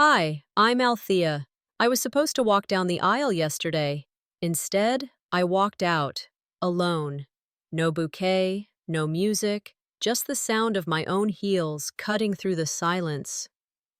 Hi, I'm Althea. I was supposed to walk down the aisle yesterday. Instead, I walked out, alone. No bouquet, no music, just the sound of my own heels cutting through the silence.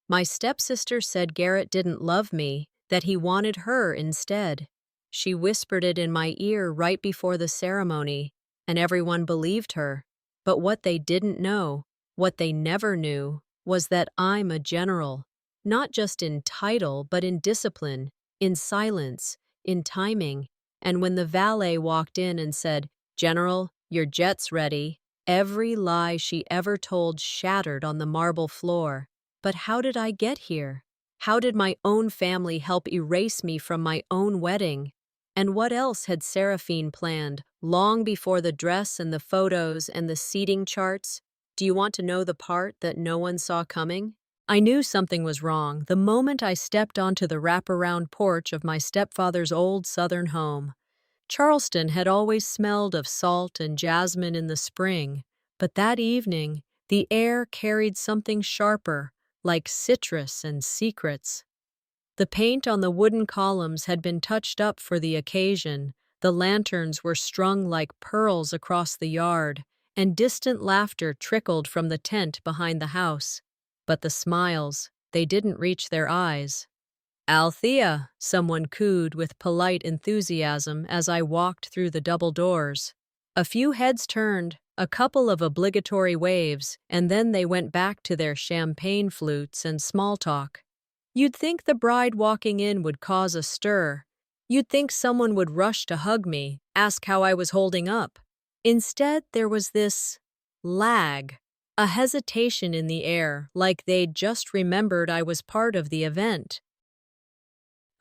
My stepsister said Garrett didn't love me, that he wanted her instead. She whispered it in my ear right before the ceremony, and everyone believed her. But what they didn't know, what they never knew, was that I'm a general. Not just in title, but in discipline, in silence, in timing. And when the valet walked in and said, "General, your jet's ready," every lie she ever told shattered on the marble floor. But how did I get here? How did my own family help erase me from my own wedding? And what else had Seraphine planned, long before the dress and the photos and the seating charts? Do you want to know the part that no one saw coming? I knew something was wrong the moment I stepped onto the wraparound porch of my stepfather's old southern home. Charleston had always smelled of salt and jasmine in the spring, but that evening, the air carried something sharper, like citrus and secrets. The paint on the wooden columns had been touched up for the occasion, the lanterns were strung like pearls across the yard, and distant laughter trickled from the tent behind the house. But the smiles, they didn't reach their eyes. "Althea," someone cooed with polite enthusiasm as I walked through the double doors. A few heads turned, a couple of obligatory waves, and then they went back to their champagne flutes and small talk. You'd think the bride walking in would cause a stir. You'd think someone would rush to hug me, ask how I was holding up. Instead, there was this lag, a hesitation in the air, like they'd just remembered I was part of the event.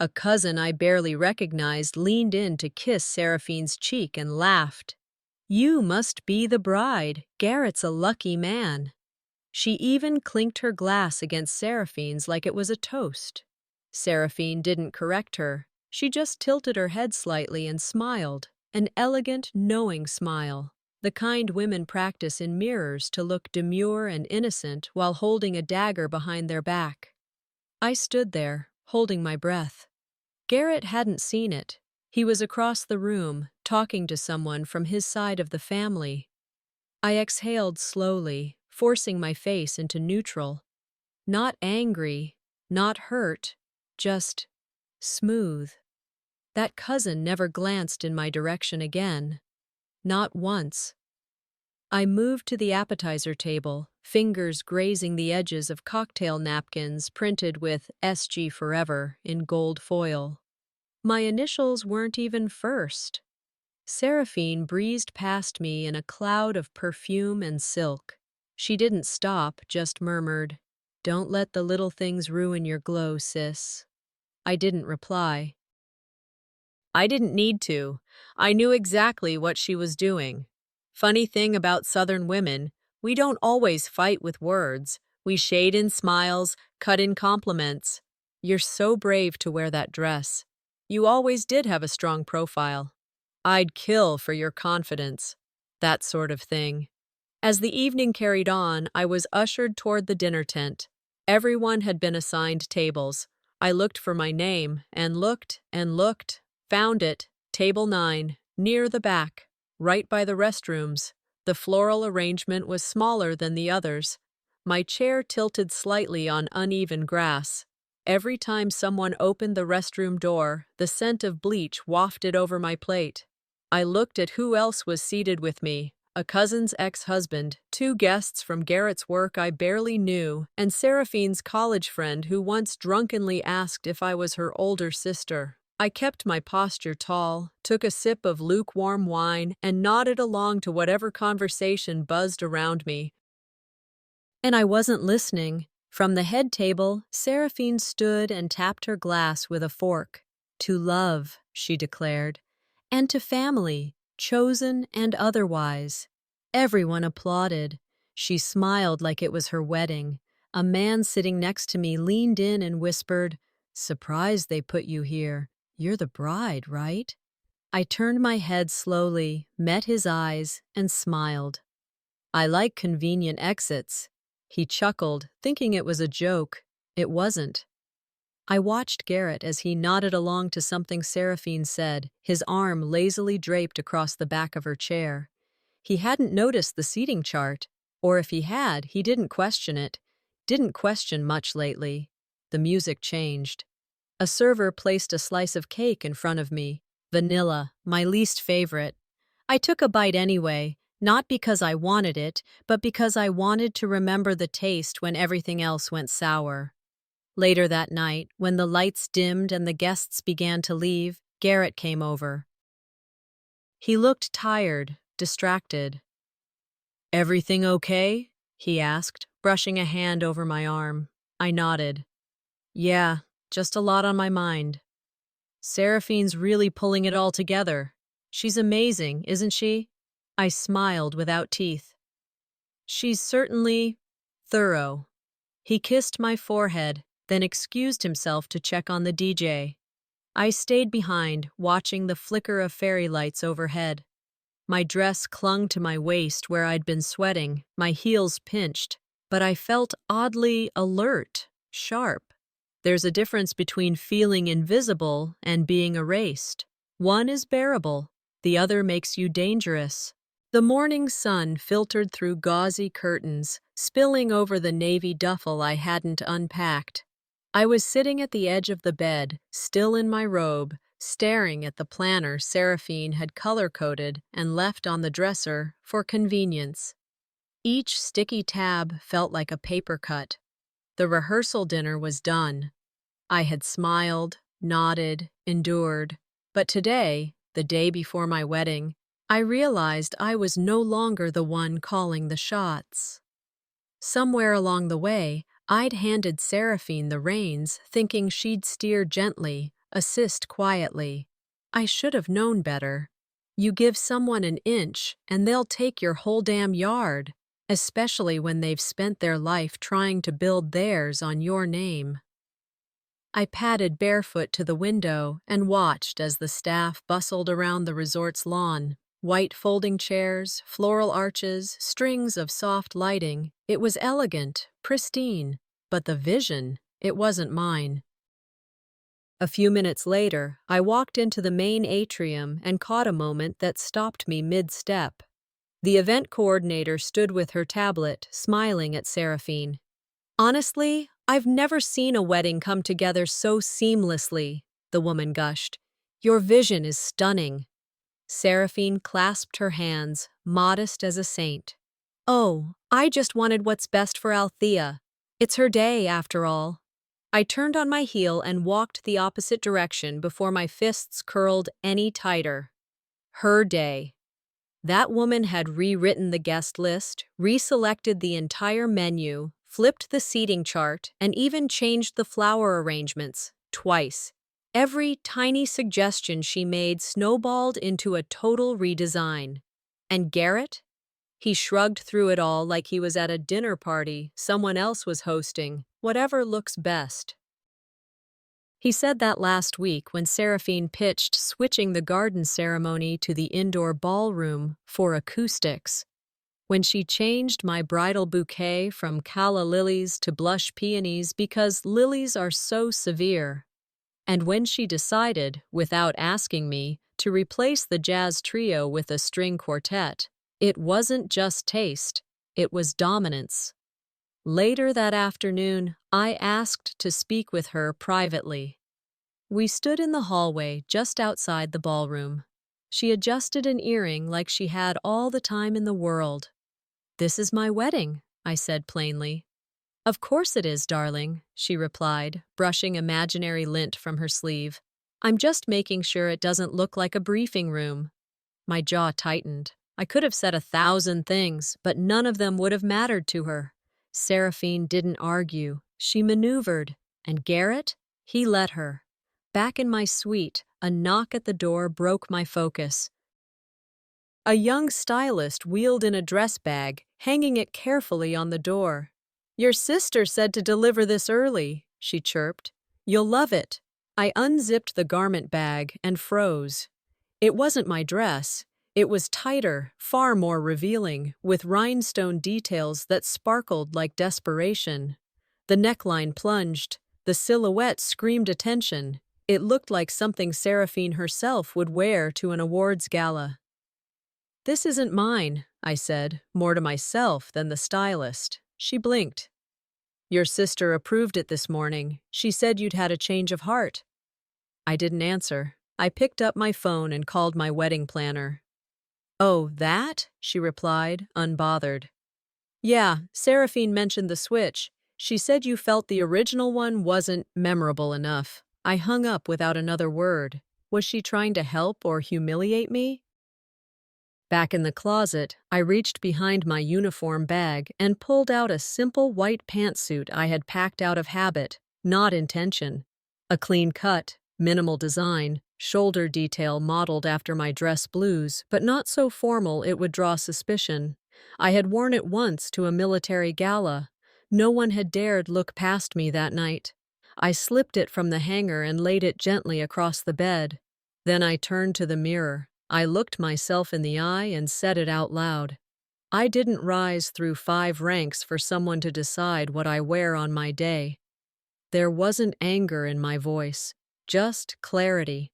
A cousin I barely recognized leaned in to kiss Seraphine's cheek and laughed. "You must be the bride. Garrett's a lucky man." She even clinked her glass against Seraphine's like it was a toast. Seraphine didn't correct her. She just tilted her head slightly and smiled, an elegant, knowing smile. The kind women practice in mirrors to look demure and innocent while holding a dagger behind their back. I stood there, holding my breath. Garrett hadn't seen it. He was across the room, talking to someone from his side of the family. I exhaled slowly, forcing my face into neutral. Not angry, not hurt, just smooth. That cousin never glanced in my direction again. Not once. I moved to the appetizer table, fingers grazing the edges of cocktail napkins printed with SG Forever in gold foil. My initials weren't even first. Seraphine breezed past me in a cloud of perfume and silk. She didn't stop, just murmured, "Don't let the little things ruin your glow, sis." I didn't reply. I didn't need to. I knew exactly what she was doing. Funny thing about Southern women, we don't always fight with words. We shade in smiles, cut in compliments. "You're so brave to wear that dress. You always did have a strong profile. I'd kill for your confidence." That sort of thing. As the evening carried on, I was ushered toward the dinner tent. Everyone had been assigned tables. I looked for my name, and looked, found it, table 9, near the back, right by the restrooms. The floral arrangement was smaller than the others. My chair tilted slightly on uneven grass. Every time someone opened the restroom door, the scent of bleach wafted over my plate. I looked at who else was seated with me. A cousin's ex-husband, 2 guests from Garrett's work I barely knew, and Seraphine's college friend who once drunkenly asked if I was her older sister. I kept my posture tall, took a sip of lukewarm wine, and nodded along to whatever conversation buzzed around me. And I wasn't listening. From the head table, Seraphine stood and tapped her glass with a fork. "To love," she declared, "and to family, chosen and otherwise." Everyone applauded. She smiled like it was her wedding. A man sitting next to me leaned in and whispered, "Surprised they put you here. You're the bride, right?" I turned my head slowly, met his eyes, and smiled. "I like convenient exits." He chuckled, thinking it was a joke. It wasn't. I watched Garrett as he nodded along to something Seraphine said, his arm lazily draped across the back of her chair. He hadn't noticed the seating chart, or if he had, he didn't question it. Didn't question much lately. The music changed. A server placed a slice of cake in front of me. Vanilla, my least favorite. I took a bite anyway, not because I wanted it, but because I wanted to remember the taste when everything else went sour. Later that night, when the lights dimmed and the guests began to leave, Garrett came over. He looked tired, distracted. "Everything okay?" he asked, brushing a hand over my arm. I nodded. "Yeah, just a lot on my mind. Seraphine's really pulling it all together. She's amazing, isn't she?" I smiled without teeth. "She's certainly thorough." He kissed my forehead, then excused himself to check on the DJ. I stayed behind, watching the flicker of fairy lights overhead. My dress clung to my waist where I'd been sweating, my heels pinched, but I felt oddly alert, sharp. There's a difference between feeling invisible and being erased. One is bearable, the other makes you dangerous. The morning sun filtered through gauzy curtains, spilling over the navy duffel I hadn't unpacked. I was sitting at the edge of the bed, still in my robe, staring at the planner Seraphine had color-coded and left on the dresser for convenience. Each sticky tab felt like a paper cut. The rehearsal dinner was done. I had smiled, nodded, endured. But today, the day before my wedding, I realized I was no longer the one calling the shots. Somewhere along the way, I'd handed Seraphine the reins, thinking she'd steer gently, assist quietly. I should have known better. You give someone an inch, and they'll take your whole damn yard, especially when they've spent their life trying to build theirs on your name. I padded barefoot to the window and watched as the staff bustled around the resort's lawn. White folding chairs, floral arches, strings of soft lighting. It was elegant, pristine, but the vision, it wasn't mine. A few minutes later, I walked into the main atrium and caught a moment that stopped me mid-step. The event coordinator stood with her tablet, smiling at Seraphine. "Honestly, I've never seen a wedding come together so seamlessly," the woman gushed. "Your vision is stunning." Seraphine clasped her hands, modest as a saint. "Oh, I just wanted what's best for Althea. It's her day, after all." I turned on my heel and walked the opposite direction before my fists curled any tighter. Her day. That woman had rewritten the guest list, reselected the entire menu, flipped the seating chart, and even changed the flower arrangements, twice. Every tiny suggestion she made snowballed into a total redesign. And Garrett? He shrugged through it all like he was at a dinner party someone else was hosting, whatever looks best. He said that last week when Seraphine pitched switching the garden ceremony to the indoor ballroom for acoustics. When she changed my bridal bouquet from calla lilies to blush peonies because lilies are so severe. And when she decided, without asking me, to replace the jazz trio with a string quartet, it wasn't just taste, it was dominance. Later that afternoon, I asked to speak with her privately. We stood in the hallway just outside the ballroom. She adjusted an earring like she had all the time in the world. "This is my wedding," I said plainly. "Of course it is, darling," she replied, brushing imaginary lint from her sleeve. "I'm just making sure it doesn't look like a briefing room." My jaw tightened. I could have said 1,000 things, but none of them would have mattered to her. Seraphine didn't argue. She maneuvered. And Garrett? He let her. Back in my suite, a knock at the door broke my focus. A young stylist wheeled in a dress bag, hanging it carefully on the door. "Your sister said to deliver this early," she chirped. "You'll love it." I unzipped the garment bag and froze. It wasn't my dress. It was tighter, far more revealing, with rhinestone details that sparkled like desperation. The neckline plunged, The silhouette screamed attention. It looked like something Seraphine herself would wear to an awards gala. "This isn't mine," I said, more to myself than the stylist. She blinked. "Your sister approved it this morning. She said you'd had a change of heart." I didn't answer. I picked up my phone and called my wedding planner. "Oh, that?" she replied, unbothered. "Yeah, Seraphine mentioned the switch. She said you felt the original one wasn't memorable enough." I hung up without another word. Was she trying to help or humiliate me? Back in the closet, I reached behind my uniform bag and pulled out a simple white pantsuit I had packed out of habit, not intention. A clean cut, minimal design, shoulder detail modeled after my dress blues, but not so formal it would draw suspicion. I had worn it once to a military gala. No one had dared look past me that night. I slipped it from the hanger and laid it gently across the bed. Then I turned to the mirror. I looked myself in the eye and said it out loud. I didn't rise through 5 ranks for someone to decide what I wear on my day. There wasn't anger in my voice, just clarity.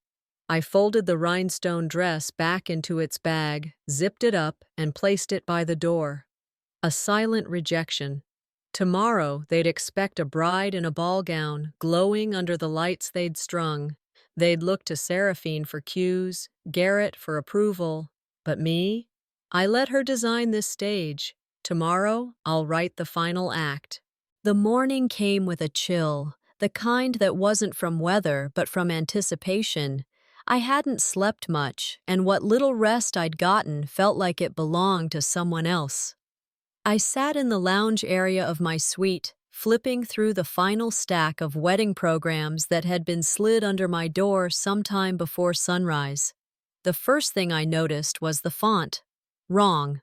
I folded the rhinestone dress back into its bag, zipped it up, and placed it by the door. A silent rejection. Tomorrow they'd expect a bride in a ball gown, glowing under the lights they'd strung. They'd look to Seraphine for cues, Garrett for approval. But me? I let her design this stage. Tomorrow, I'll write the final act. The morning came with a chill, the kind that wasn't from weather but from anticipation. I hadn't slept much, and what little rest I'd gotten felt like it belonged to someone else. I sat in the lounge area of my suite, flipping through the final stack of wedding programs that had been slid under my door sometime before sunrise. The first thing I noticed was the font. Wrong.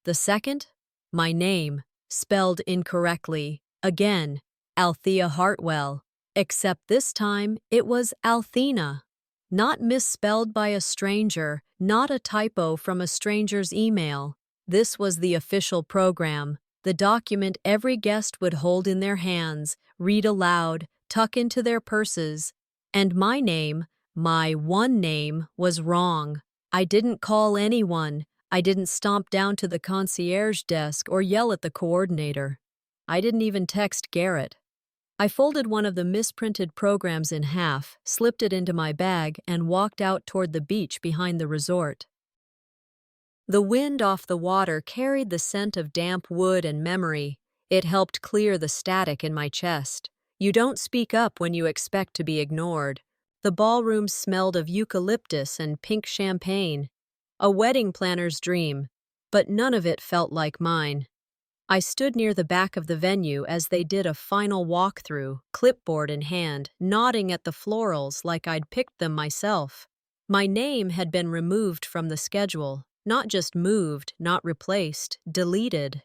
The second? My name, spelled incorrectly. Again, Althea Hartwell. Except this time, it was Althena. Not misspelled by a stranger, not a typo from a stranger's email. This was the official program, the document every guest would hold in their hands, read aloud, tuck into their purses. And my name, my one name, was wrong. I didn't call anyone. I didn't stomp down to the concierge desk or yell at the coordinator. I didn't even text Garrett. I folded one of the misprinted programs in half, slipped it into my bag, and walked out toward the beach behind the resort. The wind off the water carried the scent of damp wood and memory. It helped clear the static in my chest. You don't speak up when you expect to be ignored. The ballroom smelled of eucalyptus and pink champagne. A wedding planner's dream, but none of it felt like mine. I stood near the back of the venue as they did a final walkthrough, clipboard in hand, nodding at the florals like I'd picked them myself. My name had been removed from the schedule. Not just moved, not replaced, deleted.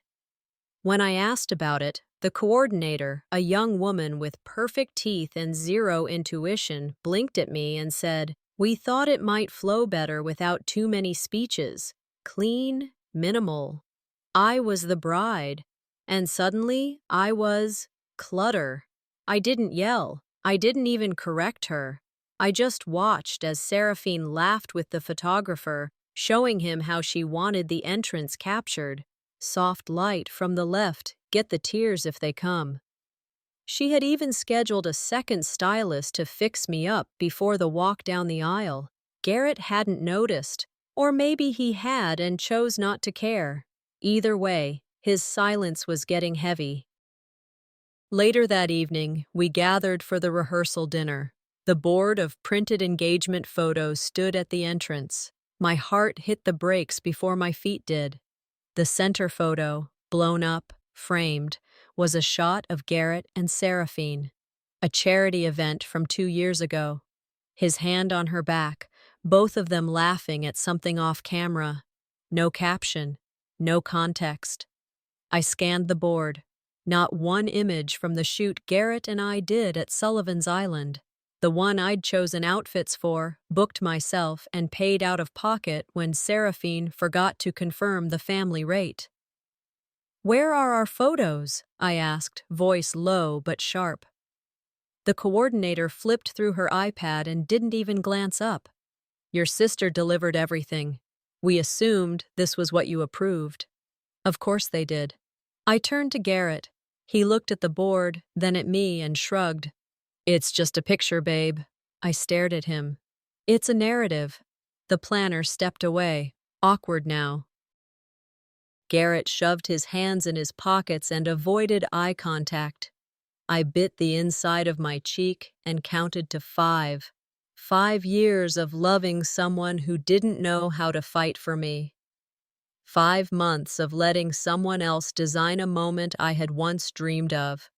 When I asked about it, the coordinator, a young woman with perfect teeth and zero intuition, blinked at me and said, "We thought it might flow better without too many speeches. Clean, minimal." I was the bride, and suddenly I was clutter. I didn't yell. I didn't even correct her. I just watched as Seraphine laughed with the photographer, showing him how she wanted the entrance captured. Soft light from the left, get the tears if they come. She had even scheduled a second stylist to fix me up before the walk down the aisle. Garrett hadn't noticed, or maybe he had and chose not to care. Either way, his silence was getting heavy. Later that evening, we gathered for the rehearsal dinner. The board of printed engagement photos stood at the entrance. My heart hit the brakes before my feet did. The center photo, blown up, framed, was a shot of Garrett and Seraphine, a charity event from 2 years ago. His hand on her back, both of them laughing at something off camera. No caption, no context. I scanned the board. Not one image from the shoot Garrett and I did at Sullivan's Island. The one I'd chosen outfits for, booked myself, and paid out of pocket when Seraphine forgot to confirm the family rate. "Where are our photos?" I asked, voice low but sharp. The coordinator flipped through her iPad and didn't even glance up. Your sister delivered everything. We assumed this was what you approved. Of course they did. I turned to Garrett. He looked at the board, then at me, and shrugged. It's just a picture, babe. I stared at him. It's a narrative. The planner stepped away, awkward now. Garrett shoved his hands in his pockets and avoided eye contact. I bit the inside of my cheek and counted to 5. 5 years of loving someone who didn't know how to fight for me. 5 months of letting someone else design a moment I had once dreamed of.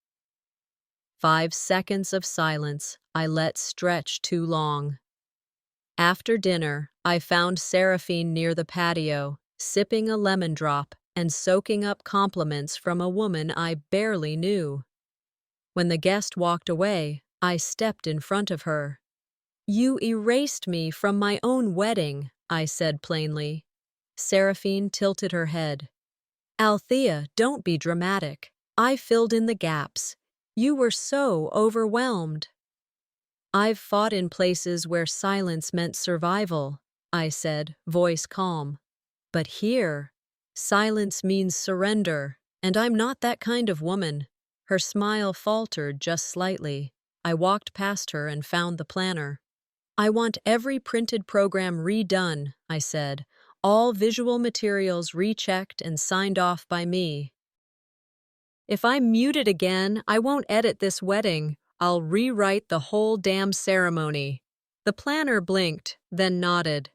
5 seconds of silence I let stretch too long. After dinner, I found Seraphine near the patio, sipping a lemon drop and soaking up compliments from a woman I barely knew. When the guest walked away, I stepped in front of her. You erased me from my own wedding, I said plainly. Seraphine tilted her head. Althea, don't be dramatic. I filled in the gaps. You were so overwhelmed. I've fought in places where silence meant survival, I said, voice calm. But here, silence means surrender, and I'm not that kind of woman. Her smile faltered just slightly. I walked past her and found the planner. I want every printed program redone, I said. All visual materials rechecked and signed off by me. If I'm muted again, I won't edit this wedding. I'll rewrite the whole damn ceremony. The planner blinked, then nodded.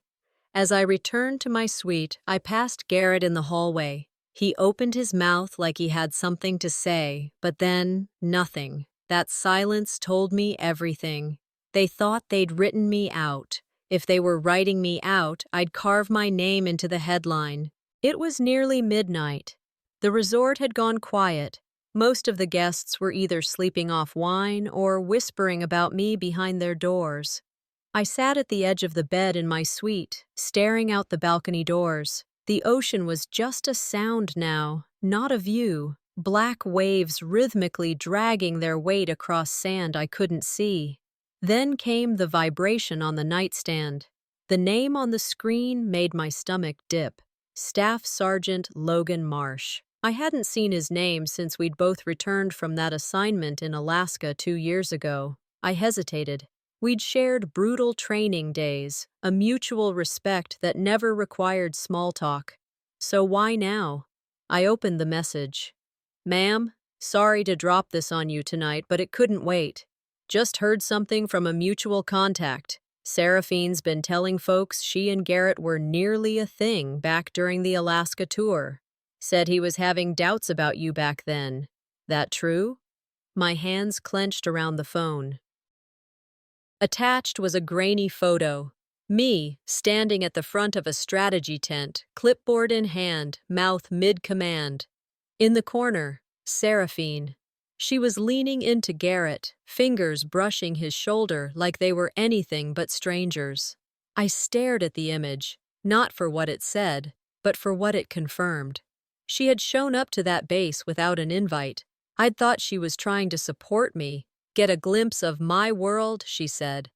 As I returned to my suite, I passed Garrett in the hallway. He opened his mouth like he had something to say, but then nothing. That silence told me everything. They thought they'd written me out. If they were writing me out, I'd carve my name into the headline. It was nearly midnight. The resort had gone quiet. Most of the guests were either sleeping off wine or whispering about me behind their doors. I sat at the edge of the bed in my suite, staring out the balcony doors. The ocean was just a sound now, not a view. Black waves rhythmically dragging their weight across sand I couldn't see. Then came the vibration on the nightstand. The name on the screen made my stomach dip. Staff Sergeant Logan Marsh. I hadn't seen his name since we'd both returned from that assignment in Alaska 2 years ago. I hesitated. We'd shared brutal training days, a mutual respect that never required small talk. So why now? I opened the message. Ma'am, sorry to drop this on you tonight, but it couldn't wait. Just heard something from a mutual contact. Seraphine's been telling folks she and Garrett were nearly a thing back during the Alaska tour. Said he was having doubts about you back then. That true? My hands clenched around the phone. Attached was a grainy photo. Me, standing at the front of a strategy tent, clipboard in hand, mouth mid-command. In the corner, Seraphine. She was leaning into Garrett, fingers brushing his shoulder like they were anything but strangers. I stared at the image, not for what it said, but for what it confirmed. She had shown up to that base without an invite. I'd thought she was trying to support me, get a glimpse of my world, she said.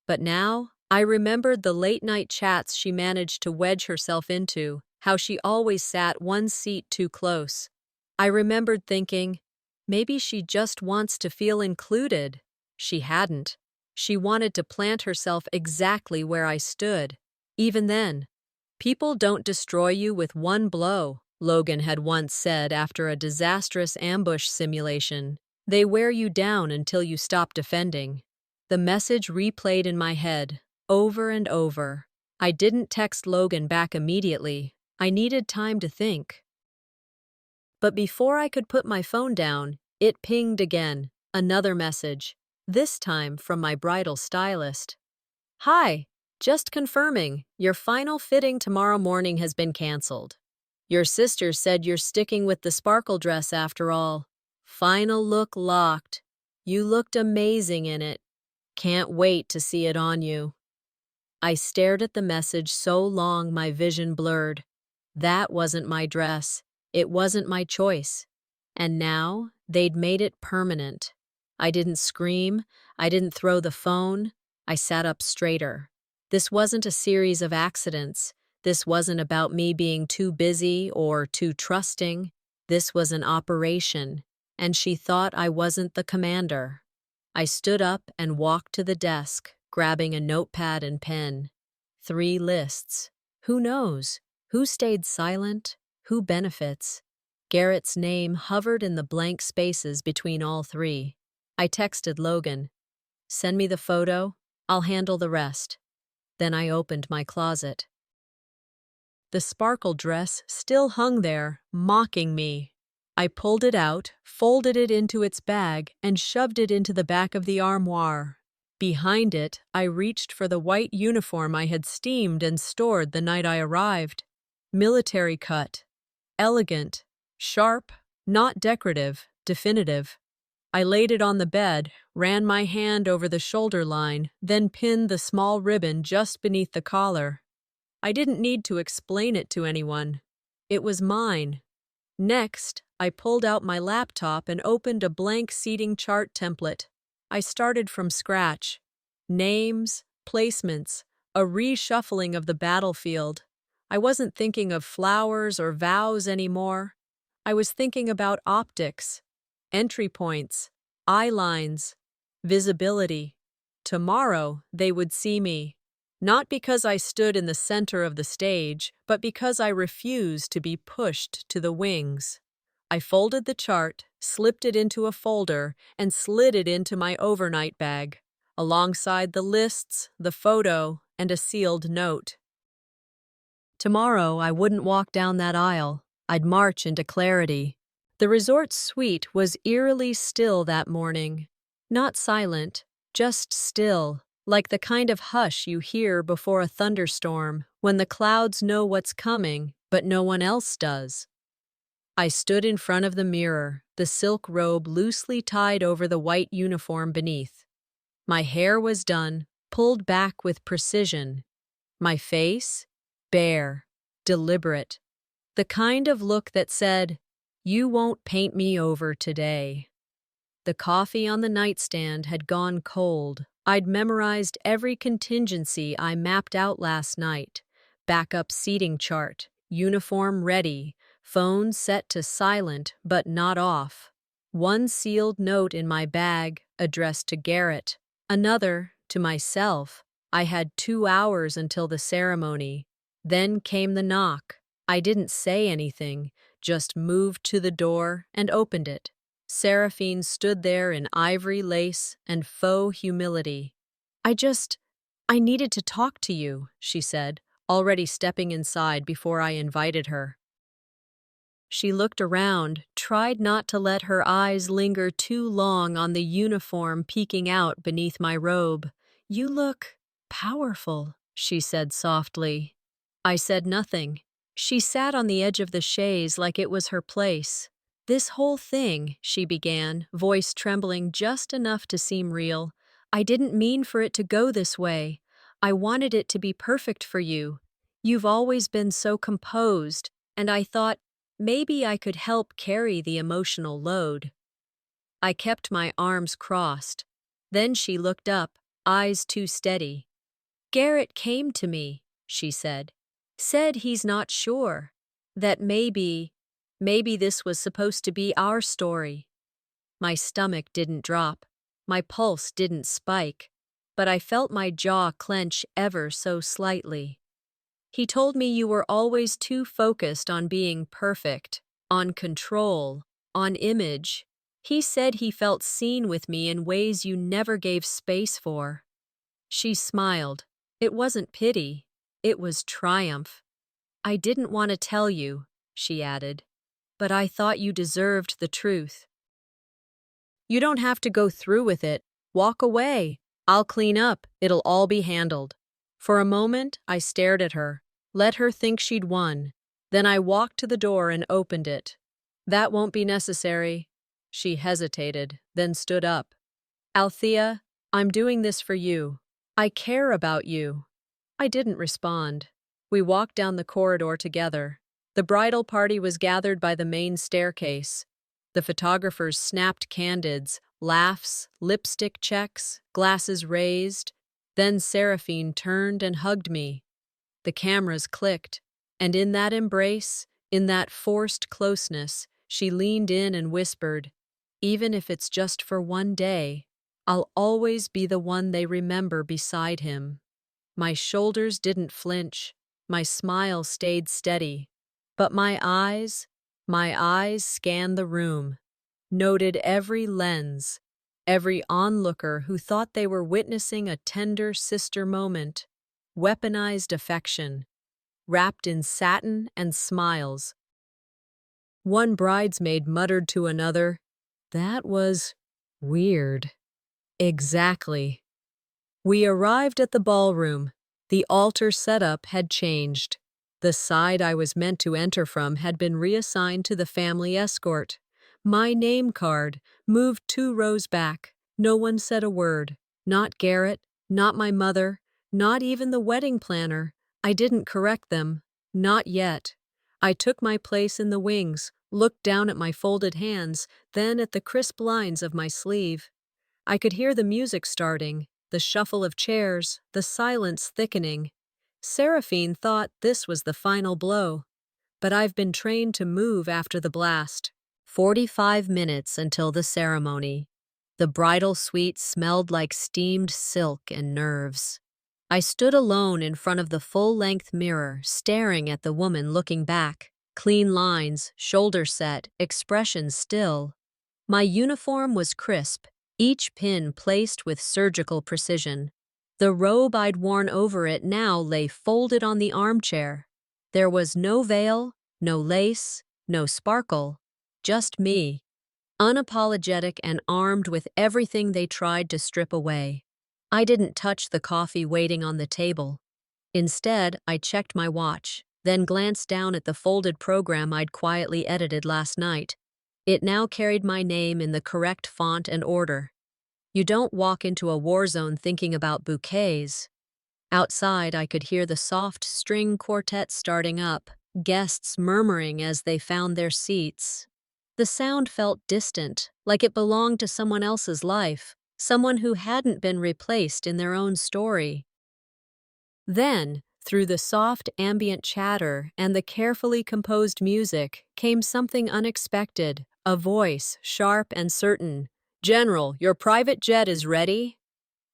But now, I remembered the late-night chats she managed to wedge herself into, how she always sat one seat too close. I remembered thinking, maybe she just wants to feel included. She hadn't. She wanted to plant herself exactly where I stood. Even then, people don't destroy you with one blow, Logan had once said after a disastrous ambush simulation. They wear you down until you stop defending. The message replayed in my head, over and over. I didn't text Logan back immediately. I needed time to think. But before I could put my phone down, it pinged again, another message, this time from my bridal stylist. Hi, just confirming, your final fitting tomorrow morning has been canceled. Your sister said you're sticking with the sparkle dress after all. Final look locked. You looked amazing in it. Can't wait to see it on you. I stared at the message so long my vision blurred. That wasn't my dress. It wasn't my choice. And now, they'd made it permanent. I didn't scream. I didn't throw the phone. I sat up straighter. This wasn't a series of accidents. This wasn't about me being too busy or too trusting. This was an operation, and she thought I wasn't the commander. I stood up and walked to the desk, grabbing a notepad and pen. 3 lists. Who knows? Who stayed silent? Who benefits? Garrett's name hovered in the blank spaces between all 3. I texted Logan, "Send me the photo. I'll handle the rest." Then I opened my closet. The sparkle dress still hung there, mocking me. I pulled it out, folded it into its bag, and shoved it into the back of the armoire. Behind it, I reached for the white uniform I had steamed and stored the night I arrived. Military cut. Elegant. Sharp. Not decorative. Definitive. I laid it on the bed, ran my hand over the shoulder line, then pinned the small ribbon just beneath the collar. I didn't need to explain it to anyone. It was mine. Next, I pulled out my laptop and opened a blank seating chart template. I started from scratch. Names, placements, a reshuffling of the battlefield. I wasn't thinking of flowers or vows anymore. I was thinking about optics, entry points, eye lines, visibility. Tomorrow, they would see me. Not because I stood in the center of the stage, but because I refused to be pushed to the wings. I folded the chart, slipped it into a folder, and slid it into my overnight bag, alongside the lists, the photo, and a sealed note. Tomorrow, I wouldn't walk down that aisle. I'd march into clarity. The resort suite was eerily still that morning. Not silent, just still, like the kind of hush you hear before a thunderstorm, when the clouds know what's coming, but no one else does. I stood in front of the mirror, the silk robe loosely tied over the white uniform beneath. My hair was done, pulled back with precision. My face? Bare, deliberate. The kind of look that said, "You won't paint me over today." The coffee on the nightstand had gone cold. I'd memorized every contingency I mapped out last night. Backup seating chart, uniform ready, phone set to silent but not off. One sealed note in my bag, addressed to Garrett. Another, to myself. I had 2 hours until the ceremony. Then came the knock. I didn't say anything, just moved to the door and opened it. Seraphine stood there in ivory lace and faux humility. I needed to talk to you," she said, already stepping inside before I invited her. She looked around, tried not to let her eyes linger too long on the uniform peeking out beneath my robe. "You look powerful," she said softly. I said nothing. She sat on the edge of the chaise like it was her place. "This whole thing," she began, voice trembling just enough to seem real, "I didn't mean for it to go this way. I wanted it to be perfect for you. You've always been so composed, and I thought maybe I could help carry the emotional load." I kept my arms crossed. Then she looked up, eyes too steady. "Garrett came to me," she said. "Said he's not sure. That maybe this was supposed to be our story." My stomach didn't drop. My pulse didn't spike. But I felt my jaw clench ever so slightly. "He told me you were always too focused on being perfect, on control, on image. He said he felt seen with me in ways you never gave space for." She smiled. It wasn't pity. It was triumph. "I didn't want to tell you," she added, "but I thought you deserved the truth." "You don't have to go through with it. Walk away. I'll clean up. It'll all be handled." For a moment, I stared at her, let her think she'd won. Then I walked to the door and opened it. "That won't be necessary." She hesitated, then stood up. "Althea, I'm doing this for you. I care about you." I didn't respond. We walked down the corridor together. The bridal party was gathered by the main staircase. The photographers snapped candids, laughs, lipstick checks, glasses raised. Then Seraphine turned and hugged me. The cameras clicked, and in that embrace, in that forced closeness, she leaned in and whispered, "Even if it's just for one day, I'll always be the one they remember beside him." My shoulders didn't flinch, my smile stayed steady, but my eyes scanned the room, noted every lens, every onlooker who thought they were witnessing a tender sister moment, weaponized affection, wrapped in satin and smiles. One bridesmaid muttered to another, "That was weird." Exactly. We arrived at the ballroom. The altar setup had changed. The side I was meant to enter from had been reassigned to the family escort. My name card moved 2 rows back. No one said a word. Not Garrett, not my mother, not even the wedding planner. I didn't correct them. Not yet. I took my place in the wings, looked down at my folded hands, then at the crisp lines of my sleeve. I could hear the music starting, the shuffle of chairs, the silence thickening. Seraphine thought this was the final blow, but I've been trained to move after the blast. 45 minutes until the ceremony. The bridal suite smelled like steamed silk and nerves. I stood alone in front of the full-length mirror, staring at the woman looking back. Clean lines, shoulder set, expression still. My uniform was crisp, each pin placed with surgical precision. The robe I'd worn over it now lay folded on the armchair. There was no veil, no lace, no sparkle, just me, unapologetic and armed with everything they tried to strip away. I didn't touch the coffee waiting on the table. Instead, I checked my watch, then glanced down at the folded program I'd quietly edited last night. It now carried my name in the correct font and order. You don't walk into a war zone thinking about bouquets. Outside, I could hear the soft string quartet starting up, guests murmuring as they found their seats. The sound felt distant, like it belonged to someone else's life, someone who hadn't been replaced in their own story. Then, through the soft ambient chatter and the carefully composed music, came something unexpected, a voice, sharp and certain. "General, your private jet is ready?"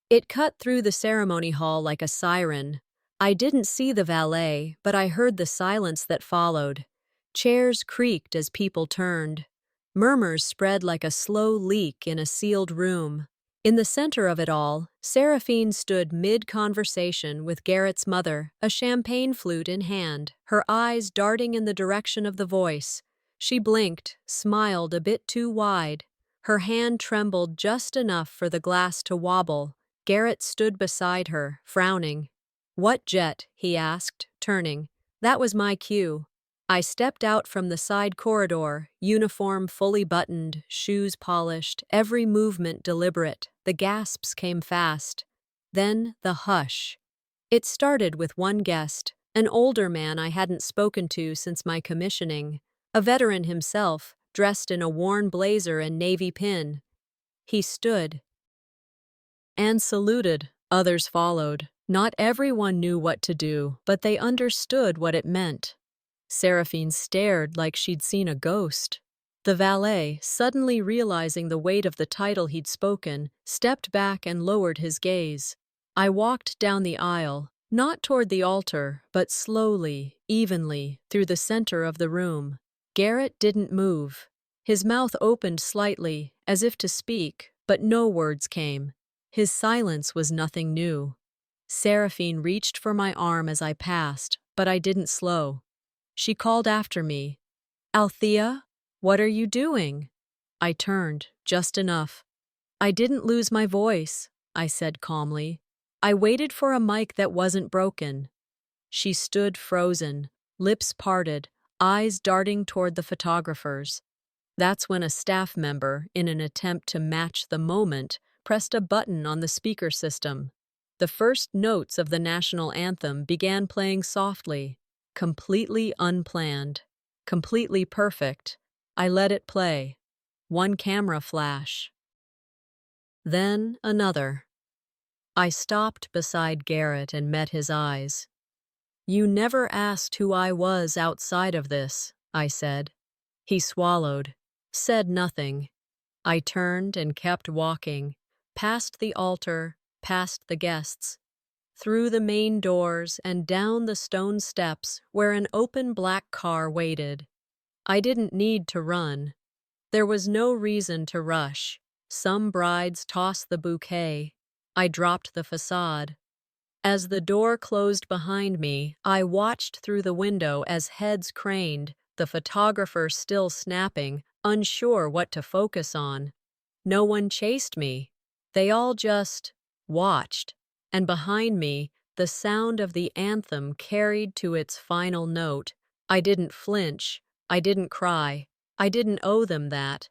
It cut through the ceremony hall like a siren. I didn't see the valet, but I heard the silence that followed. Chairs creaked as people turned. Murmurs spread like a slow leak in a sealed room. In the center of it all, Seraphine stood mid-conversation with Garrett's mother, a champagne flute in hand, her eyes darting in the direction of the voice. She blinked, smiled a bit too wide. Her hand trembled just enough for the glass to wobble. Garrett stood beside her, frowning. "What jet?" he asked, turning. That was my cue. I stepped out from the side corridor, uniform fully buttoned, shoes polished, every movement deliberate. The gasps came fast. Then the hush. It started with one guest, an older man I hadn't spoken to since my commissioning, a veteran himself, dressed in a worn blazer and navy pin. He stood and saluted. Others followed. Not everyone knew what to do, but they understood what it meant. Seraphine stared like she'd seen a ghost. The valet, suddenly realizing the weight of the title he'd spoken, stepped back and lowered his gaze. I walked down the aisle, not toward the altar, but slowly, evenly, through the center of the room. Garrett didn't move. His mouth opened slightly, as if to speak, but no words came. His silence was nothing new. Seraphine reached for my arm as I passed, but I didn't slow. She called after me, "Althea, what are you doing?" I turned, just enough. "I didn't lose my voice," I said calmly. "I waited for a mic that wasn't broken." She stood frozen, lips parted, eyes darting toward the photographers. That's when a staff member, in an attempt to match the moment, pressed a button on the speaker system. The first notes of the national anthem began playing softly. Completely unplanned, completely perfect. I let it play. One camera flash. Then another. I stopped beside Garrett and met his eyes. "You never asked who I was outside of this," I said. He swallowed, said nothing. I turned and kept walking, past the altar, past the guests, through the main doors and down the stone steps where an open black car waited. I didn't need to run. There was no reason to rush. Some brides toss the bouquet. I dropped the facade. As the door closed behind me, I watched through the window as heads craned, the photographer still snapping, unsure what to focus on. No one chased me. They all just watched. And behind me, the sound of the anthem carried to its final note. I didn't flinch. I didn't cry. I didn't owe them that.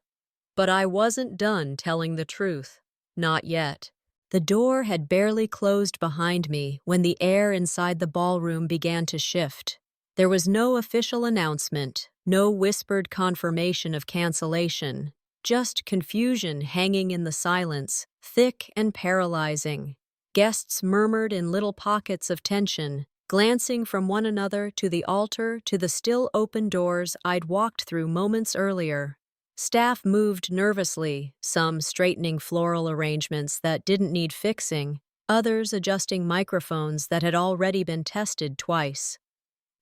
But I wasn't done telling the truth. Not yet. The door had barely closed behind me when the air inside the ballroom began to shift. There was no official announcement, no whispered confirmation of cancellation, just confusion hanging in the silence, thick and paralyzing. Guests murmured in little pockets of tension, glancing from one another to the altar to the still open doors I'd walked through moments earlier. Staff moved nervously, some straightening floral arrangements that didn't need fixing, others adjusting microphones that had already been tested twice.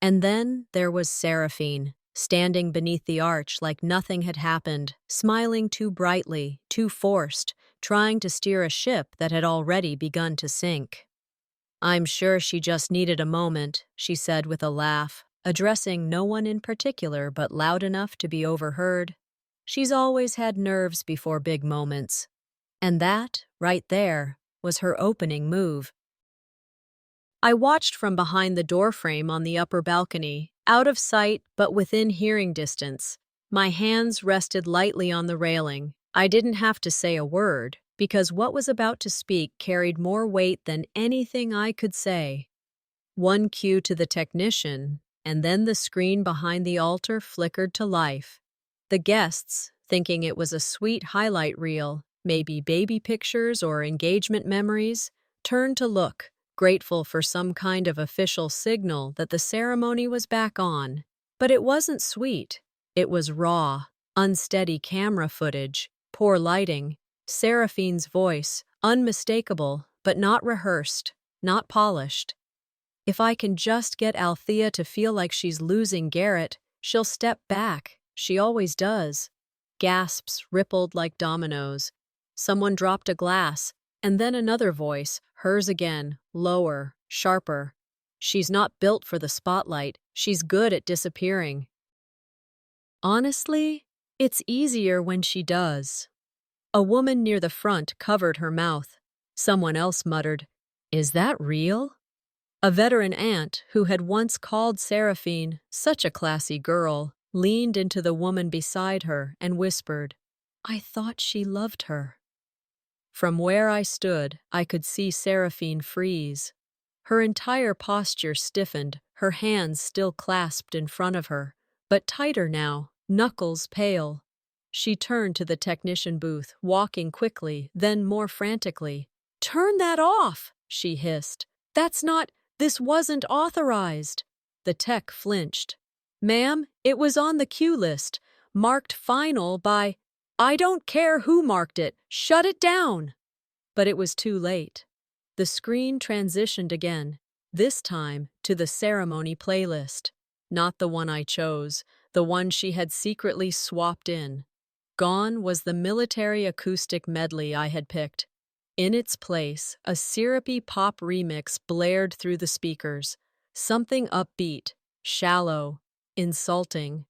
And then there was Seraphine, standing beneath the arch like nothing had happened, smiling too brightly, too forced, trying to steer a ship that had already begun to sink. "I'm sure she just needed a moment," she said with a laugh, addressing no one in particular but loud enough to be overheard. "She's always had nerves before big moments." And that, right there, was her opening move. I watched from behind the doorframe on the upper balcony, out of sight but within hearing distance. My hands rested lightly on the railing. I didn't have to say a word, because what was about to speak carried more weight than anything I could say. One cue to the technician, and then the screen behind the altar flickered to life. The guests, thinking it was a sweet highlight reel, maybe baby pictures or engagement memories, turned to look, grateful for some kind of official signal that the ceremony was back on. But it wasn't sweet. It was raw, unsteady camera footage, poor lighting, Seraphine's voice, unmistakable, but not rehearsed, not polished. "If I can just get Althea to feel like she's losing Garrett, she'll step back. She always does." Gasps rippled like dominoes. Someone dropped a glass, and then another voice, hers again, lower, sharper. "She's not built for the spotlight. She's good at disappearing." Honestly, it's easier when she does. A woman near the front covered her mouth. Someone else muttered, "Is that real?" A veteran aunt, who had once called Seraphine such a classy girl, leaned into the woman beside her and whispered, "I thought she loved her." From where I stood, I could see Seraphine freeze. Her entire posture stiffened, her hands still clasped in front of her, but tighter now, knuckles pale. She turned to the technician booth, walking quickly, then more frantically. "Turn that off!" she hissed. This wasn't authorized." The tech flinched. "Ma'am, it was on the cue list, marked final by—" "I don't care who marked it. Shut it down!" But it was too late. The screen transitioned again, this time to the ceremony playlist. Not the one I chose, the one she had secretly swapped in. Gone was the military acoustic medley I had picked. In its place, a syrupy pop remix blared through the speakers. Something upbeat, shallow, insulting.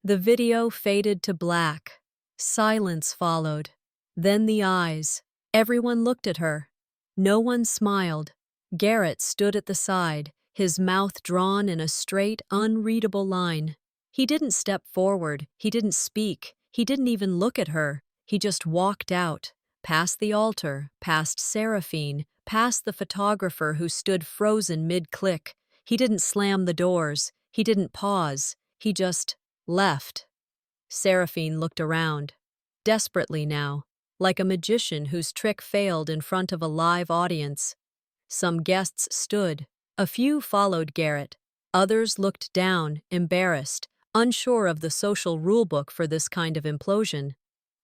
The video faded to black. Silence followed. Then the eyes. Everyone looked at her. No one smiled. Garrett stood at the side, his mouth drawn in a straight, unreadable line. He didn't step forward. He didn't speak. He didn't even look at her. He just walked out. Past the altar, past Seraphine, past the photographer who stood frozen mid-click. He didn't slam the doors. He didn't pause. He just left. Seraphine looked around. Desperately now. like a magician whose trick failed in front of a live audience. Some guests stood. A few followed Garrett. Others looked down, embarrassed, unsure of the social rulebook for this kind of implosion.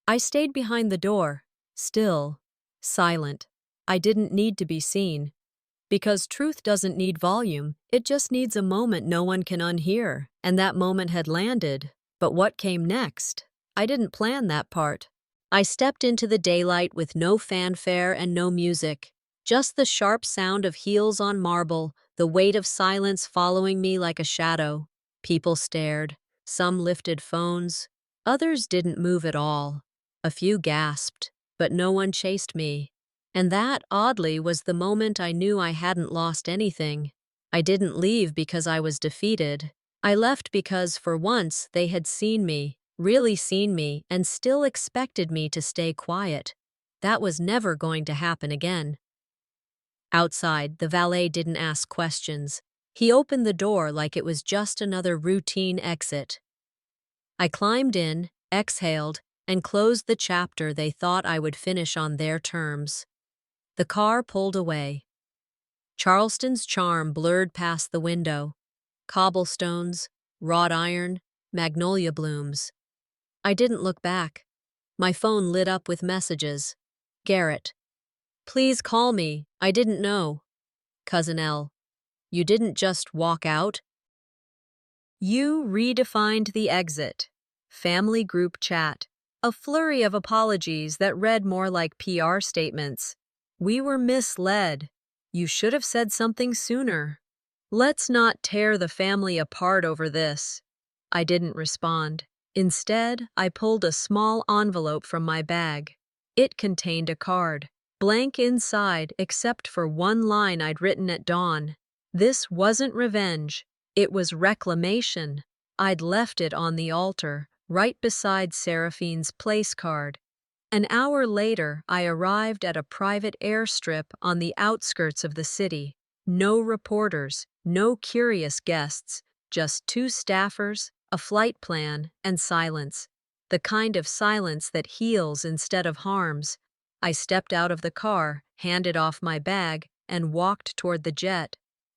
I stayed behind the door, still, silent. I didn't need to be seen. Because truth doesn't need volume, it just needs a moment no one can unhear, and that moment had landed. But what came next? I didn't plan that part. I stepped into the daylight with no fanfare and no music. Just the sharp sound of heels on marble, the weight of silence following me like a shadow. People stared. Some lifted phones. Others didn't move at all. A few gasped, but no one chased me. And that, oddly, was the moment I knew I hadn't lost anything. I didn't leave because I was defeated. I left because, for once, they had seen me, really seen me, and still expected me to stay quiet. That was never going to happen again. Outside, the valet didn't ask questions. He opened the door like it was just another routine exit. I climbed in, exhaled, and closed the chapter they thought I would finish on their terms. The car pulled away. Charleston's charm blurred past the window. Cobblestones, wrought iron, magnolia blooms. I didn't look back. My phone lit up with messages. Garrett. Please call me. I didn't know. Cousin L. You didn't just walk out? You redefined the exit. Family group chat. A flurry of apologies that read more like PR statements. We were misled. You should have said something sooner. Let's not tear the family apart over this. I didn't respond. Instead, I pulled a small envelope from my bag. It contained a card, blank inside except for one line I'd written at dawn. This wasn't revenge. It was reclamation. I'd left it on the altar, right beside Seraphine's place card. An hour later, I arrived at a private airstrip on the outskirts of the city. No reporters, no curious guests, just two staffers, a flight plan, and silence. The kind of silence that heals instead of harms. I stepped out of the car, handed off my bag, and walked toward the jet.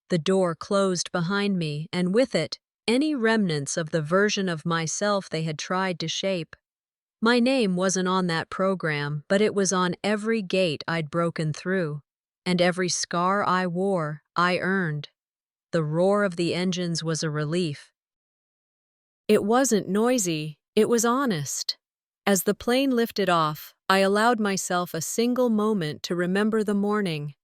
The door closed behind me, and with it, any remnants of the version of myself they had tried to shape. My name wasn't on that program, but it was on every gate I'd broken through. And every scar I wore, I earned. The roar of the engines was a relief. It wasn't noisy, it was honest. As the plane lifted off, I allowed myself a single moment to remember the morning,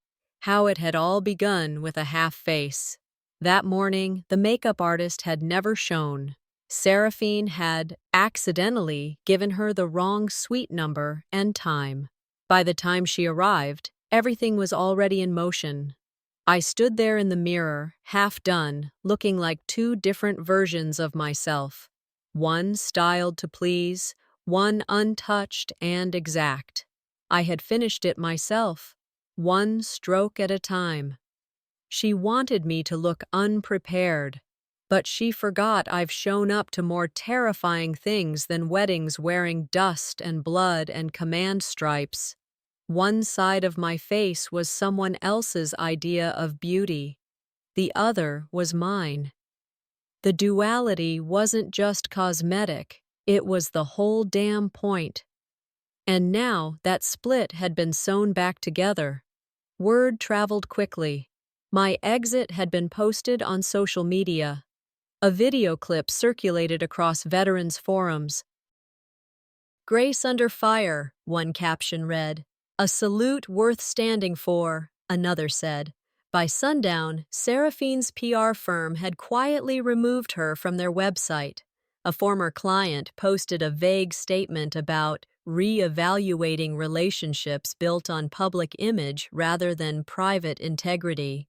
how it had all begun with a half face. That morning, the makeup artist had never shown. Seraphine had accidentally given her the wrong suite number and time. By the time she arrived, everything was already in motion. I stood there in the mirror, half done, looking like two different versions of myself. One styled to please, one untouched and exact. I had finished it myself, one stroke at a time. She wanted me to look unprepared, but she forgot I've shown up to more terrifying things than weddings wearing dust and blood and command stripes. One side of my face was someone else's idea of beauty. The other was mine. The duality wasn't just cosmetic, it was the whole damn point. And now that split had been sewn back together. Word traveled quickly. My exit had been posted on social media. A video clip circulated across veterans forums. "Grace under fire," one caption read. "A salute worth standing for," another said. By sundown, Seraphine's PR firm had quietly removed her from their website. A former client posted a vague statement about re-evaluating relationships built on public image rather than private integrity.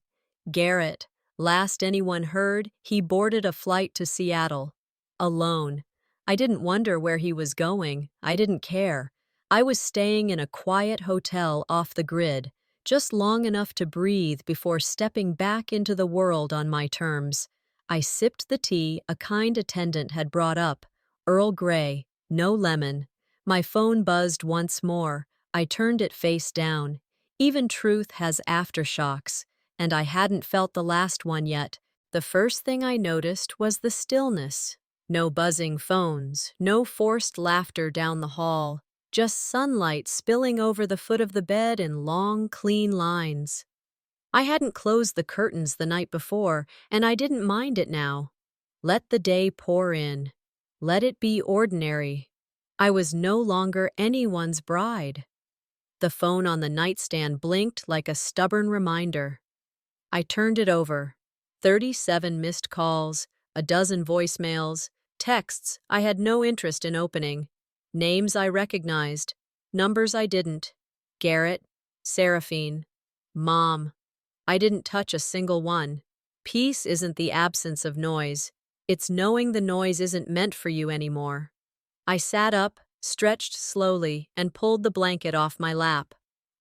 Garrett, last anyone heard, he boarded a flight to Seattle. Alone. I didn't wonder where he was going. I didn't care. I was staying in a quiet hotel off the grid, just long enough to breathe before stepping back into the world on my terms. I sipped the tea a kind attendant had brought up. Earl Grey, no lemon. My phone buzzed once more, I turned it face down. Even truth has aftershocks, and I hadn't felt the last one yet. The first thing I noticed was the stillness. No buzzing phones, no forced laughter down the hall, just sunlight spilling over the foot of the bed in long, clean lines. I hadn't closed the curtains the night before, and I didn't mind it now. Let the day pour in. Let it be ordinary. I was no longer anyone's bride. The phone on the nightstand blinked like a stubborn reminder. I turned it over. 37 missed calls, a dozen voicemails, texts I had no interest in opening, names I recognized, numbers I didn't. Garrett, Seraphine, Mom. I didn't touch a single one. Peace isn't the absence of noise. It's knowing the noise isn't meant for you anymore. I sat up, stretched slowly, and pulled the blanket off my lap.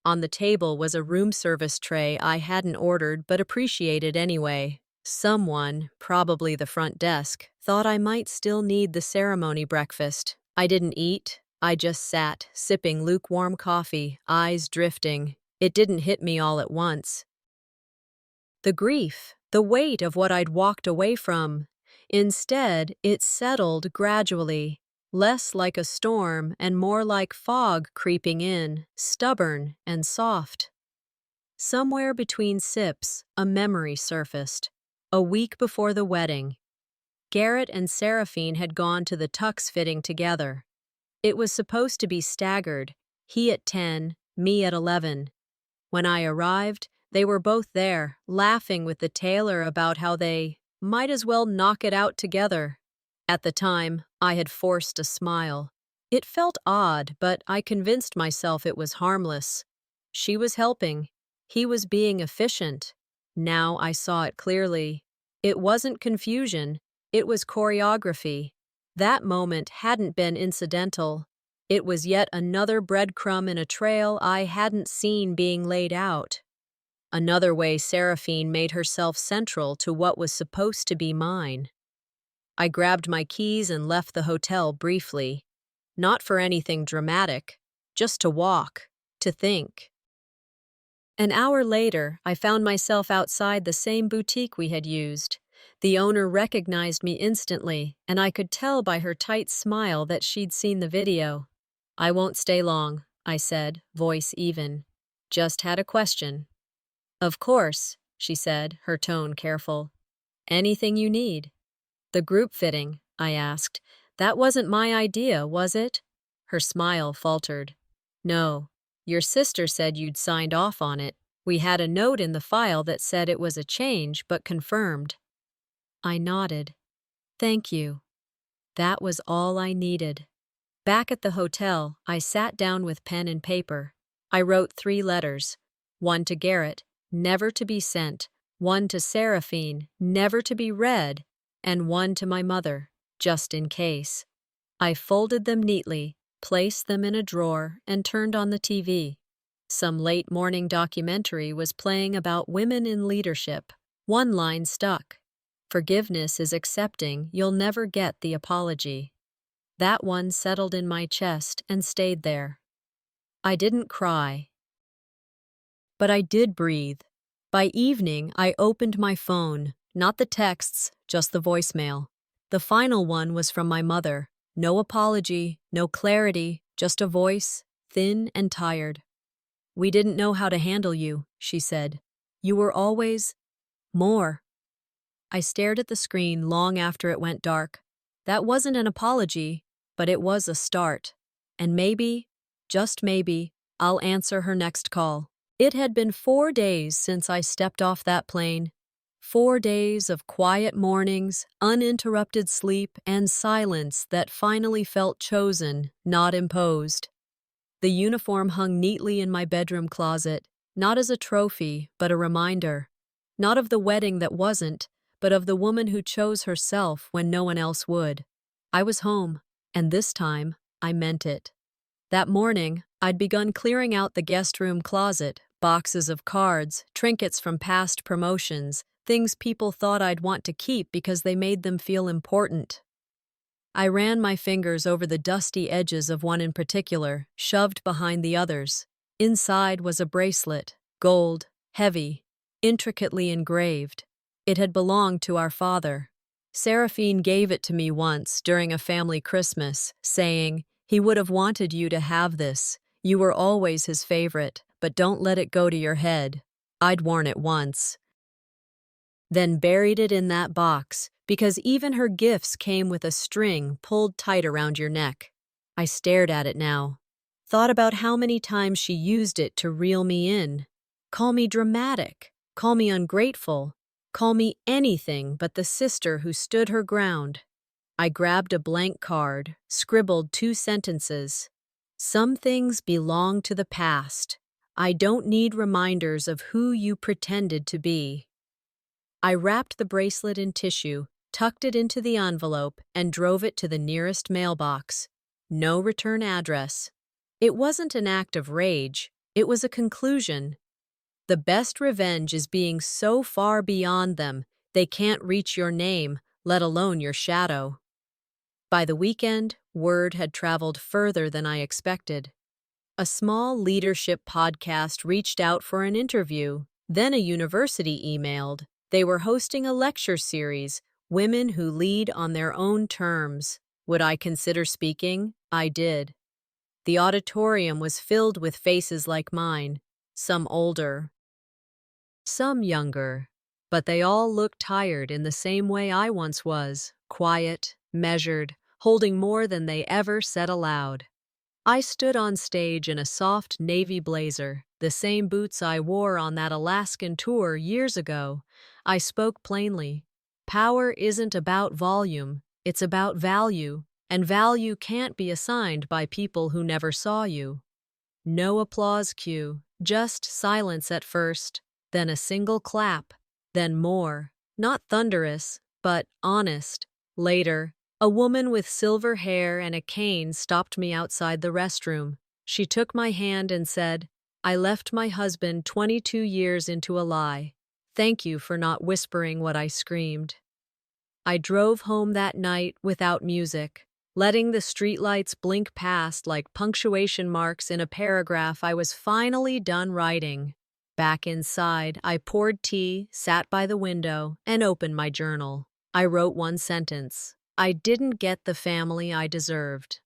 On the table was a room service tray I hadn't ordered but appreciated anyway. Someone, probably the front desk, thought I might still need the ceremony breakfast. I didn't eat. I just sat, sipping lukewarm coffee, eyes drifting. It didn't hit me all at once. The grief, the weight of what I'd walked away from. Instead, it settled gradually, less like a storm and more like fog creeping in, stubborn and soft. Somewhere between sips, a memory surfaced. A week before the wedding, Garrett and Seraphine had gone to the tux fitting together. It was supposed to be staggered, he at 10, me at 11. When I arrived, they were both there, laughing with the tailor about how they might as well knock it out together. At the time, I had forced a smile. It felt odd, but I convinced myself it was harmless. She was helping. He was being efficient. Now I saw it clearly. It wasn't confusion. It was choreography. That moment hadn't been incidental. It was yet another breadcrumb in a trail I hadn't seen being laid out. Another way Seraphine made herself central to what was supposed to be mine. I grabbed my keys and left the hotel briefly. Not for anything dramatic, just to walk, to think. An hour later, I found myself outside the same boutique we had used. The owner recognized me instantly, and I could tell by her tight smile that she'd seen the video. "I won't stay long," I said, voice even. "Just had a question." "Of course," she said, her tone careful. "Anything you need." "The group fitting," I asked. "That wasn't my idea, was it?" Her smile faltered. "No. Your sister said you'd signed off on it. We had a note in the file that said it was a change but confirmed." I nodded. "Thank you." That was all I needed. Back at the hotel, I sat down with pen and paper. I wrote 3 letters. One to Garrett, never to be sent. One to Seraphine, never to be read. And one to my mother, just in case. I folded them neatly, placed them in a drawer, and turned on the TV. Some late-morning documentary was playing about women in leadership. One line stuck. "Forgiveness is accepting you'll never get the apology." That one settled in my chest and stayed there. I didn't cry, but I did breathe. By evening, I opened my phone, not the texts, just the voicemail. The final one was from my mother. No apology, no clarity, just a voice, thin and tired. "We didn't know how to handle you," she said. "You were always more." I stared at the screen long after it went dark. That wasn't an apology, but it was a start. And maybe, just maybe, I'll answer her next call. It had been 4 days since I stepped off that plane. 4 days of quiet mornings, uninterrupted sleep, and silence that finally felt chosen, not imposed. The uniform hung neatly in my bedroom closet, not as a trophy, but a reminder. Not of the wedding that wasn't, but of the woman who chose herself when no one else would. I was home, and this time, I meant it. That morning, I'd begun clearing out the guest room closet, boxes of cards, trinkets from past promotions, things people thought I'd want to keep because they made them feel important. I ran my fingers over the dusty edges of one in particular, shoved behind the others. Inside was a bracelet, gold, heavy, intricately engraved. It had belonged to our father. Seraphine gave it to me once during a family Christmas, saying, "He would have wanted you to have this. You were always his favorite, but don't let it go to your head." I'd worn it once, then buried it in that box, because even her gifts came with a string pulled tight around your neck. I stared at it now, thought about how many times she used it to reel me in. Call me dramatic, call me ungrateful, call me anything but the sister who stood her ground. I grabbed a blank card, scribbled 2 sentences. Some things belong to the past. I don't need reminders of who you pretended to be. I wrapped the bracelet in tissue, tucked it into the envelope, and drove it to the nearest mailbox. No return address. It wasn't an act of rage, it was a conclusion. The best revenge is being so far beyond them, they can't reach your name, let alone your shadow. By the weekend, word had traveled further than I expected. A small leadership podcast reached out for an interview, then a university emailed. They were hosting a lecture series, Women Who Lead on Their Own Terms. Would I consider speaking? I did. The auditorium was filled with faces like mine, some older, some younger, but they all looked tired in the same way I once was, quiet, measured, holding more than they ever said aloud. I stood on stage in a soft navy blazer, the same boots I wore on that Alaskan tour years ago. I spoke plainly. Power isn't about volume, it's about value, and value can't be assigned by people who never saw you. No applause cue, just silence at first, then a single clap, then more, not thunderous, but honest. Later, a woman with silver hair and a cane stopped me outside the restroom. She took my hand and said, "I left my husband 22 years into a lie. Thank you for not whispering what I screamed." I drove home that night without music, letting the streetlights blink past like punctuation marks in a paragraph I was finally done writing. Back inside, I poured tea, sat by the window, and opened my journal. I wrote 1 sentence. I didn't get the family I deserved.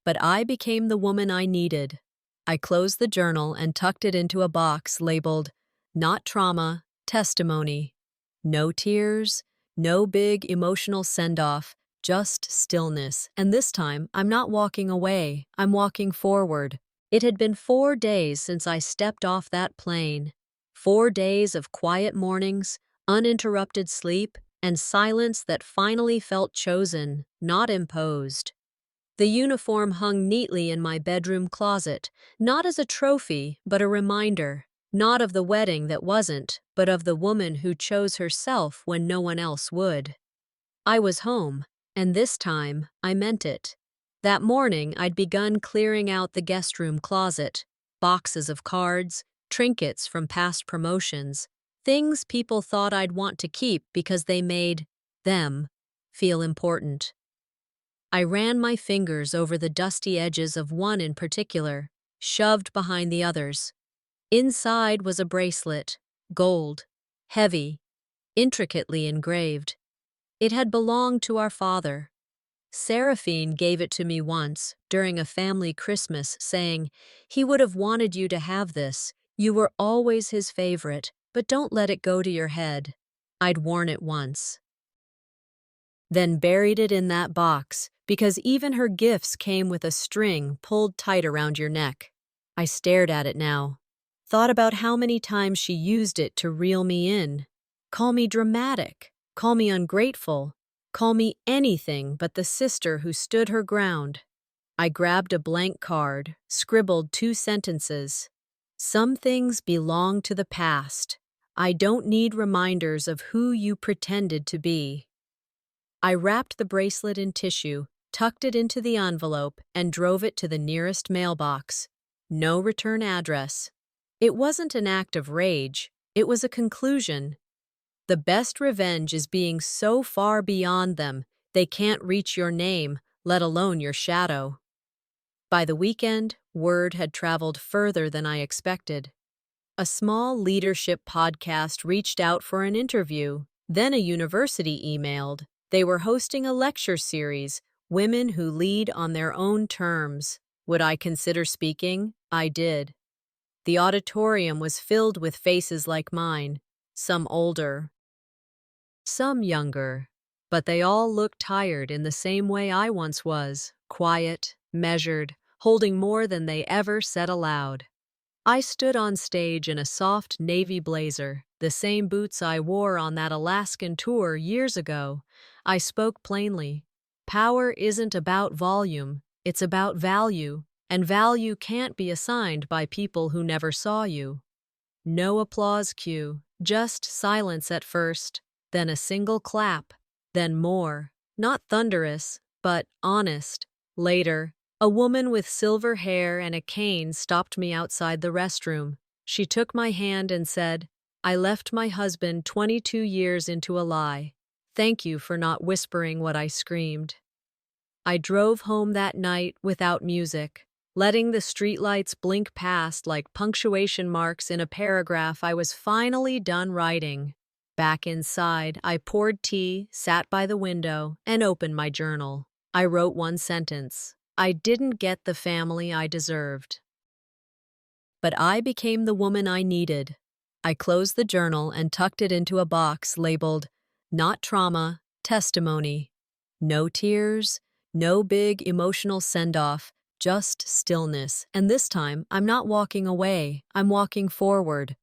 But I became the woman I needed. I closed the journal and tucked it into a box labeled, "Not Trauma, Testimony." No tears, no big emotional send-off, just stillness. And this time, I'm not walking away, I'm walking forward. It had been 4 days since I stepped off that plane. 4 days of quiet mornings, uninterrupted sleep, and silence that finally felt chosen, not imposed. The uniform hung neatly in my bedroom closet, not as a trophy, but a reminder, not of the wedding that wasn't, but of the woman who chose herself when no one else would. I was home, and this time, I meant it. That morning, I'd begun clearing out the guest room closet, boxes of cards, trinkets from past promotions, things people thought I'd want to keep because they made them feel important. I ran my fingers over the dusty edges of one in particular, shoved behind the others. Inside was a bracelet, gold, heavy, intricately engraved. It had belonged to our father. Seraphine gave it to me once during a family Christmas, saying, "He would have wanted you to have this. You were always his favorite, but don't let it go to your head." I'd worn it once, then buried it in that box, because even her gifts came with a string pulled tight around your neck. I stared at it now, thought about how many times she used it to reel me in. Call me dramatic, call me ungrateful, call me anything but the sister who stood her ground. I grabbed a blank card, scribbled 2 sentences. Some things belong to the past. I don't need reminders of who you pretended to be. I wrapped the bracelet in tissue, tucked it into the envelope, and drove it to the nearest mailbox. No return address. It wasn't an act of rage, it was a conclusion. The best revenge is being so far beyond them, They can't reach your name, let alone your shadow. By the weekend, word had traveled further than I expected. A small leadership podcast reached out for an interview. Then a university emailed. They were hosting a lecture series, Women Who Lead on Their Own Terms. Would I consider speaking? I did. The auditorium was filled with faces like mine, some older, some younger, but they all looked tired in the same way I once was, quiet, measured, holding more than they ever said aloud. I stood on stage in a soft navy blazer, the same boots I wore on that Alaskan tour years ago. I spoke plainly. Power isn't about volume, it's about value, and value can't be assigned by people who never saw you. No applause cue, just silence at first, then a single clap, then more. Not thunderous, but honest. Later, a woman with silver hair and a cane stopped me outside the restroom. She took my hand and said, "I left my husband 22 years into a lie. Thank you for not whispering what I screamed." I drove home that night without music, letting the streetlights blink past like punctuation marks in a paragraph I was finally done writing. Back inside, I poured tea, sat by the window, and opened my journal. I wrote one sentence. I didn't get the family I deserved. But I became the woman I needed. I closed the journal and tucked it into a box labeled, "Not Trauma, Testimony." No tears, no big emotional send-off, just stillness. And this time, I'm not walking away, I'm walking forward.